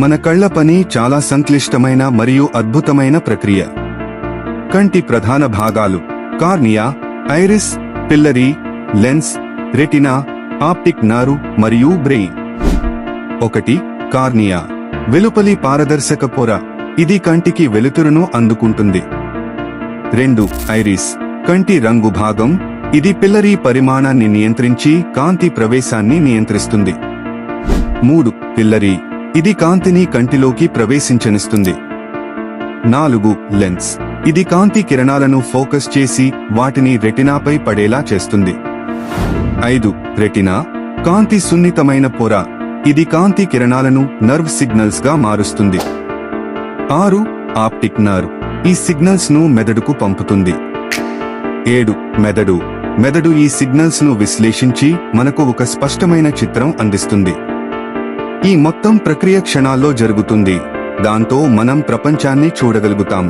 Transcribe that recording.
మన కళ్ల పని చాలా సంక్లిష్టమైన మరియు అద్భుతమైన ప్రక్రియ. కంటి ప్రధాన భాగాలు: కార్నియా, ఐరిస్, పిల్లరీ, లెన్స్, రెటినా, ఆప్టిక్ నర్వ్ మరియు బ్రెయిన్. 1. కార్నియా. వెలుపలి పారదర్శక పొర. ఇది కంటికి వెలుతురును అందుకుంటుంది. 2. ఐరిస్. కంటి రంగు భాగం. ఇది పిల్లరీ పరిమాణాన్ని నియంత్రించి కాంతి ప్రవేశాన్ని నియంత్రిస్తుంది. 3. పిల్లరీ. ఇది కాంతిని కంటిలోకి ప్రవేశించనిస్తుంది. 4. లెన్స్. ఇది కాంతి కిరణాలను ఫోకస్ చేసి వాటిని రెటినాపై పడేలా చేస్తుంది. 5. రెటినా. కాంతి సున్నితమైన పొర. ఇది కాంతి కిరణాలను నర్వ్ సిగ్నల్స్ గా మారుస్తుంది. 6. Optic nerve. ఈ సిగ్నల్స్ ను మెదడుకు పంపుతుంది. 7. మెదడు. మెదడు ఈ సిగ్నల్స్ ను విశ్లేషించి మనకు ఒక స్పష్టమైన చిత్రం అందిస్తుంది. ఈ మొత్తం ప్రక్రియ క్షణాల్లో జరుగుతుంది. దాంతో మనం ప్రపంచాన్ని చూడగలుగుతాం.